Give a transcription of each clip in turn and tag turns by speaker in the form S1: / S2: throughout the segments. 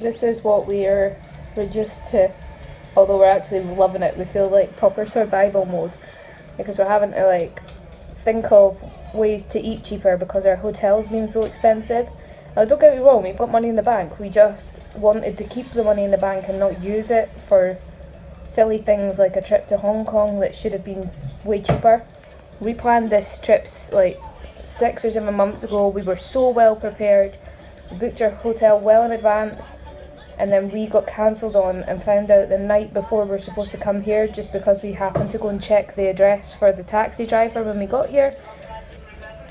S1: this is what we're reduced to. Although we're actually loving it, we feel like proper survival mode because we're having to like think of ways to eat cheaper because our hotel's been so expensive. Now don't get me wrong, we've got money in the bank. We just wanted to keep the money in the bank and not use it for silly things like a trip to Hong Kong that should have been way cheaper. We planned this trip like 6 or 7 months ago. We were so well prepared. We booked our hotel well in advance, and then we got cancelled on and found out the night before we were supposed to come here, just because we happened to go and check the address for the taxi driver when we got here.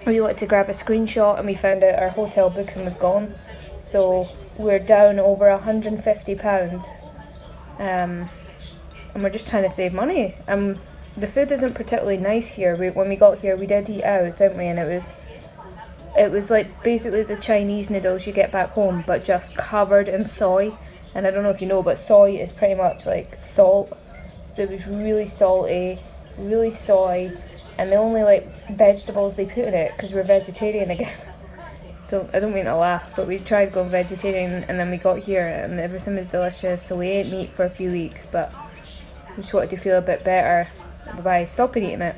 S1: We wanted to grab a screenshot and we found out our hotel booking was gone. So we're down over £150, and we're just trying to save money. The food isn't particularly nice here. When we got here we did eat out, didn't we, and it was like basically the Chinese noodles you get back home, but just covered in soy. And I don't know if you know, but soy is pretty much like salt. So it was really salty, really soy, and the only like vegetables they put in it, because we're vegetarian again. I don't mean to laugh, but we tried going vegetarian and then we got here and everything was delicious. So we ate meat for a few weeks, but we just wanted to feel a bit better by stopping eating it.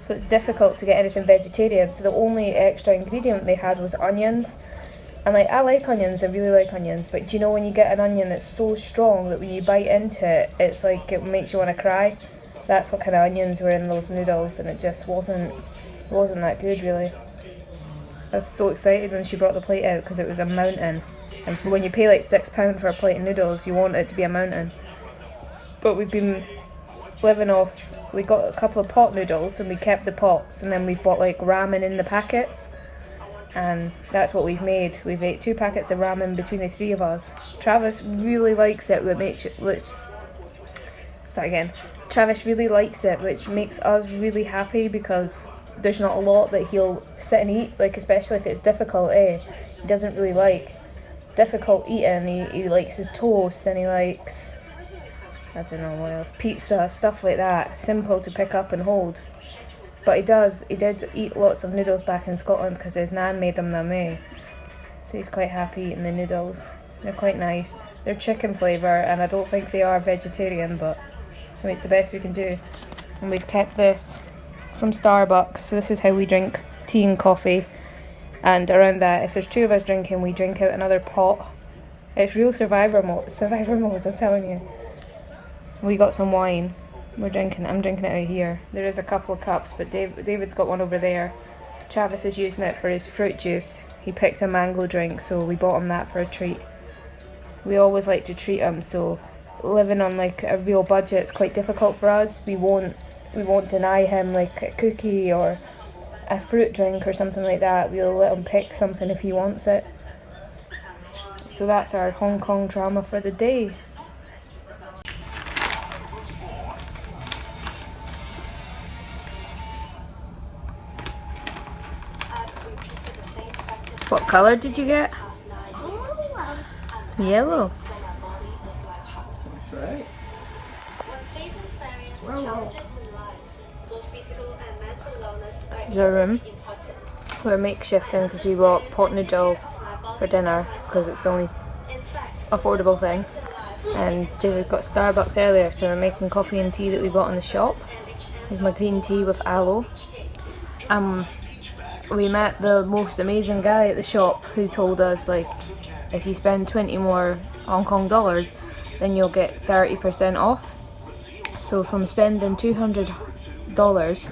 S1: So it's difficult to get anything vegetarian, so the only extra ingredient they had was onions. And like, I like onions, I really like onions, but do you know when you get an onion that's so strong that when you bite into it, it's like it makes you want to cry? That's what kind of onions were in those noodles, and it just wasn't that good really. I was so excited when she brought the plate out because it was a mountain, and when you pay like £6 for a plate of noodles, you want it to be a mountain. But we've been living off, we got a couple of pot noodles and we kept the pots, and then we bought like ramen in the packets, and that's what we've made. We've ate 2 packets of ramen between the 3 of us. Travis really likes it, Travis really likes it, which makes us really happy because there's not a lot that he'll sit and eat, like especially if it's difficult, He doesn't really like difficult eating. He likes his toast, and he likes, I don't know what else, pizza, stuff like that, simple to pick up and hold. But he did eat lots of noodles back in Scotland because his nan made them so he's quite happy eating the noodles. They're quite nice. They're chicken flavour, and I don't think they are vegetarian, but I mean, it's the best we can do. And we've kept this from Starbucks, so this is how we drink tea and coffee. And around that, if there's 2 of us drinking, we drink out another pot. It's real survivor mode, I'm telling you. We got some wine. I'm drinking it out here. There is a couple of cups, but David's got one over there. Travis is using it for his fruit juice. He picked a mango drink, so we bought him that for a treat. We always like to treat him, so living on like a real budget is quite difficult for us. We won't deny him like a cookie or a fruit drink or something like that. We'll let him pick something if he wants it. So that's our Hong Kong drama for the day. What colour did you get? Yellow.
S2: That's right. Well.
S1: This is our room. We're makeshifting because we bought pot noodle for dinner because it's the only affordable thing. And David got Starbucks earlier, so we're making coffee and tea that we bought in the shop. Here's my green tea with aloe. We met the most amazing guy at the shop who told us, like, if you spend 20 more Hong Kong dollars, then you'll get 30% off. So from spending $200,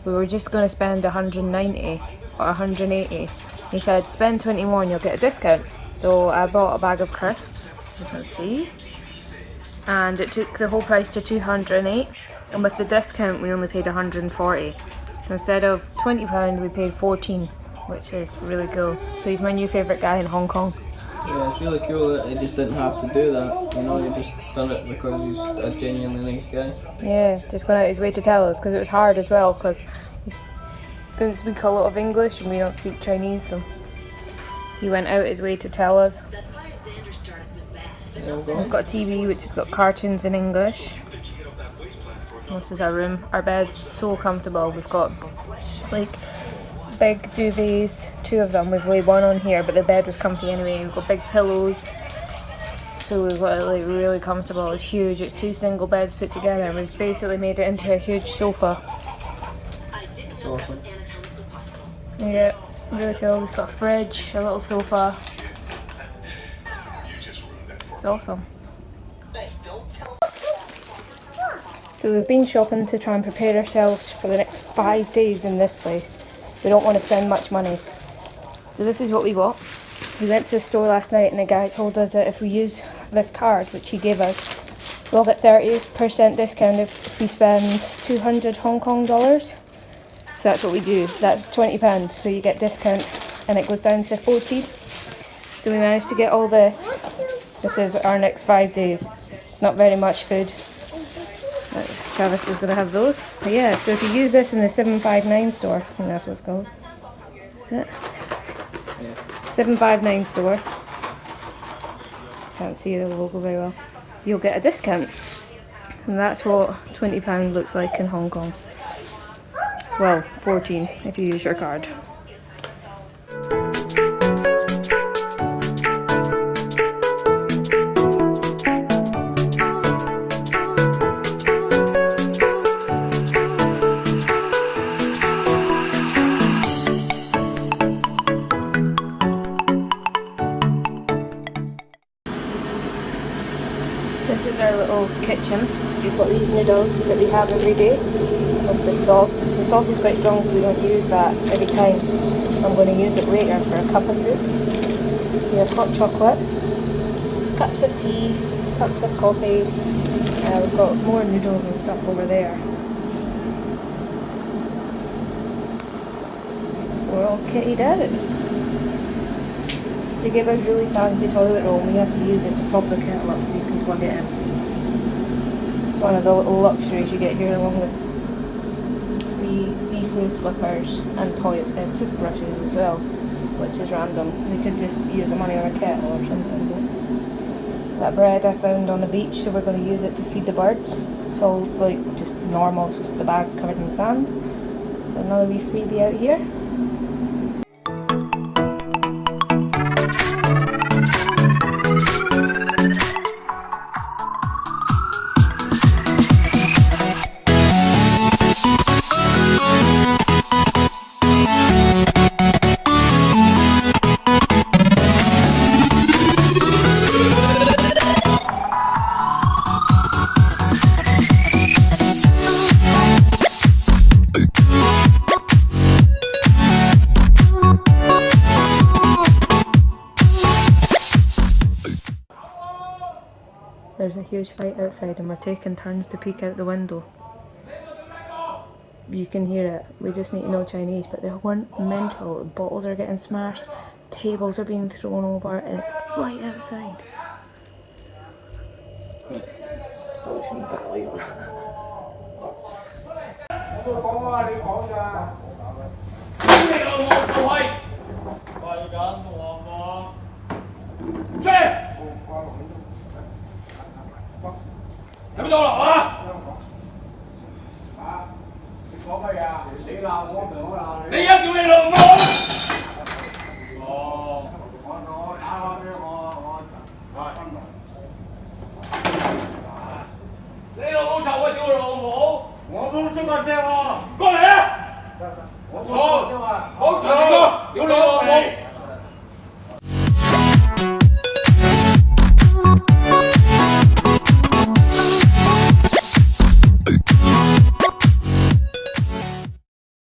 S1: we were just going to spend 190 or 180. He said, spend 20 more and you'll get a discount. So I bought a bag of crisps, you can see, and it took the whole price to 208, and with the discount we only paid 140. So instead of £20 we paid 14, which is really cool. So he's my new favourite guy in Hong Kong.
S2: Yeah, it's really cool that he just didn't have to do that. You know, he just done it because he's a genuinely nice guy.
S1: Yeah, just gone out his way to tell us, because it was hard as well, because he didn't speak a lot of English and we don't speak Chinese, so he went out his way to tell us. We've got a TV which has got cartoons in English. This is our room. Our bed's so comfortable. We've got like big duvets, 2 of them. We've laid one on here, but the bed was comfy anyway. We've got big pillows, so we've got it like really comfortable. It's huge. It's 2 single beds put together, and we've basically made it into a huge sofa.
S2: It's awesome.
S1: Yeah, really cool. We've got a fridge, a little sofa. It's awesome. So we've been shopping to try and prepare ourselves for the next 5 days in this place. We don't want to spend much money. So this is what we bought. We went to the store last night and the guy told us that if we use this card, which he gave us, we'll get 30% discount if we spend 200 Hong Kong dollars. So that's what we do. That's £20, so you get discount and it goes down to 40. So we managed to get all this. This is our next 5 days. It's not very much food. Travis is going to have those. But yeah, so if you use this in the 759 store, I think that's what it's called. Is it?
S2: Yeah.
S1: 759 store. Can't see the logo very well. You'll get a discount. And that's what £20 looks like in Hong Kong. Well, 14 if you use your card. This is our little kitchen. We've got these noodles that we have every day with the sauce. The sauce is quite strong, so we don't use that every time. I'm going to use it later for a cup of soup. We have hot chocolates, cups of tea, cups of coffee. We've got more noodles and stuff over there. So we're all kitted out. They give us really fancy toilet roll and we have to use it to prop the kettle up so you can plug it in. It's one of the little luxuries you get here, along with free see-through slippers and toothbrushes as well, which is random. We could just use the money on a kettle or something. But that bread I found on the beach, so we're going to use it to feed the birds. It's all like just normal, it's just the bag's covered in sand. So another wee freebie out here. There's a huge fight outside and we're taking turns to peek out the window. You can hear it. We just need to know Chinese, but they're mental. Bottles are getting smashed, tables are being thrown over, and it's right outside.
S3: Hãy subscribe cho kênh Ghiền Mì Gõ để không bỏ lỡ